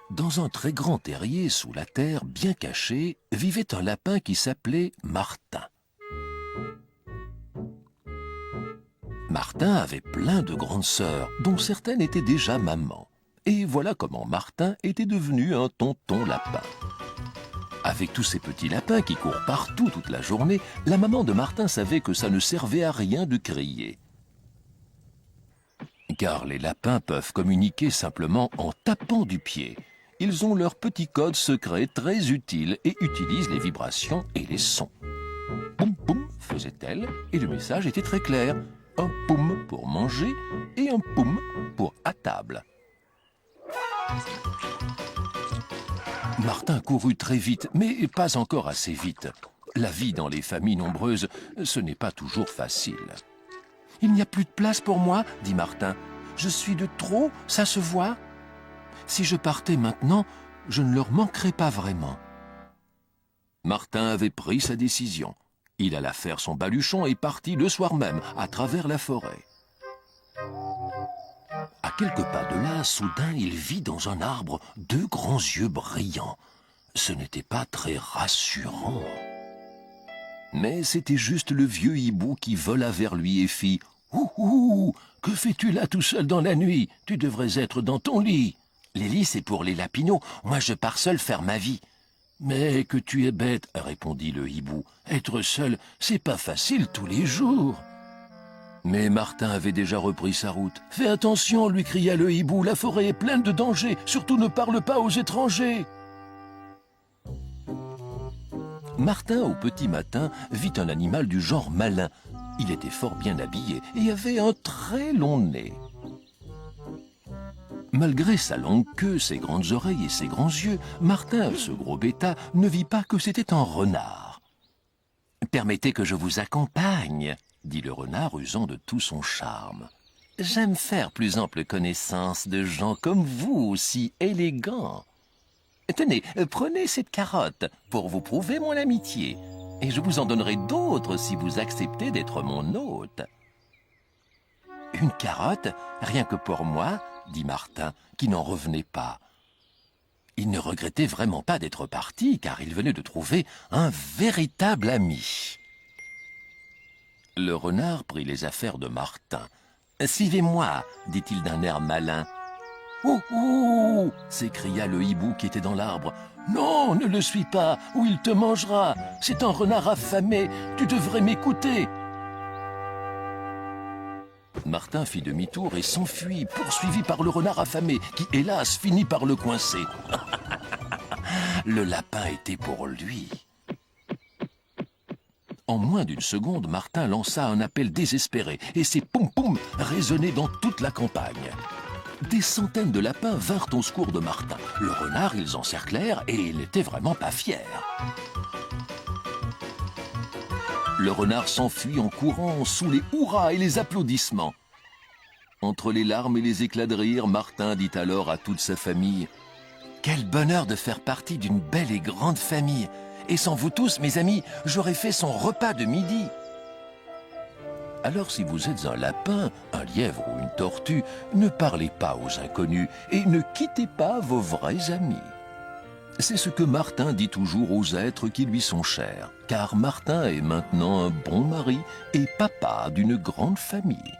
Dans un très grand terrier sous la terre, bien caché, vivait un lapin qui s'appelait Martin. Martin avait plein de grandes sœurs, dont certaines étaient déjà mamans. Et voilà comment Martin était devenu un tonton lapin. Avec tous ces petits lapins qui courent partout toute la journée, la maman de Martin savait que ça ne servait à rien de crier. Car les lapins peuvent communiquer simplement en tapant du pied. Ils ont leur petit code secret très utile et utilisent les vibrations et les sons. Poum poum, faisait-elle, et le message était très clair. Un poum pour manger et un poum pour à table. Martin courut très vite, mais pas encore assez vite. La vie dans les familles nombreuses, ce n'est pas toujours facile. « Il n'y a plus de place pour moi, dit Martin. Je suis de trop, ça se voit. Si je partais maintenant, je ne leur manquerais pas vraiment. » Martin avait pris sa décision. Il alla faire son baluchon et partit le soir même, à travers la forêt. À quelques pas de là, soudain, il vit dans un arbre deux grands yeux brillants. Ce n'était pas très rassurant. Mais c'était juste le vieux hibou qui vola vers lui et fit « Ouh, que fais-tu là tout seul dans la nuit? Tu devrais être dans ton lit. »« Les lits, c'est pour les lapinaux. Moi, je pars seul faire ma vie. »« Mais que tu es bête, répondit le hibou. Être seul, c'est pas facile tous les jours. Mais Martin avait déjà repris sa route. Fais attention, lui cria le hibou, la forêt est pleine de dangers, surtout ne parle pas aux étrangers. Martin, au petit matin, vit un animal du genre malin. Il était fort bien habillé et avait un très long nez. Malgré sa longue queue, ses grandes oreilles et ses grands yeux, Martin, ce gros bêta, ne vit pas que c'était un renard. « Permettez que je vous accompagne, » dit le renard, usant de tout son charme. « J'aime faire plus ample connaissance de gens comme vous, aussi élégants. Tenez, prenez cette carotte pour vous prouver mon amitié, et je vous en donnerai d'autres si vous acceptez d'être mon hôte. »« Une carotte, rien que pour moi ?» dit Martin, qui n'en revenait pas. Il ne regrettait vraiment pas d'être parti, car il venait de trouver un véritable ami. Le renard prit les affaires de Martin. « Suivez-moi, dit-il d'un air malin. »« Ouh !» s'écria le hibou qui était dans l'arbre. « Non, ne le suis pas, ou il te mangera. C'est un renard affamé, tu devrais m'écouter. » Martin fit demi-tour et s'enfuit, poursuivi par le renard affamé, qui, hélas, finit par le coincer. Le lapin était pour lui. En moins d'une seconde, Martin lança un appel désespéré, et ses poum-poum résonnaient dans toute la campagne. Des centaines de lapins vinrent au secours de Martin. Le renard, ils encerclèrent, et il n'était vraiment pas fier. Le renard s'enfuit en courant sous les hurrahs et les applaudissements. Entre les larmes et les éclats de rire, Martin dit alors à toute sa famille « Quel bonheur de faire partie d'une belle et grande famille! Et sans vous tous, mes amis, j'aurais fait son repas de midi. » Alors si vous êtes un lapin, un lièvre ou une tortue, ne parlez pas aux inconnus et ne quittez pas vos vrais amis. C'est ce que Martin dit toujours aux êtres qui lui sont chers, car Martin est maintenant un bon mari et papa d'une grande famille.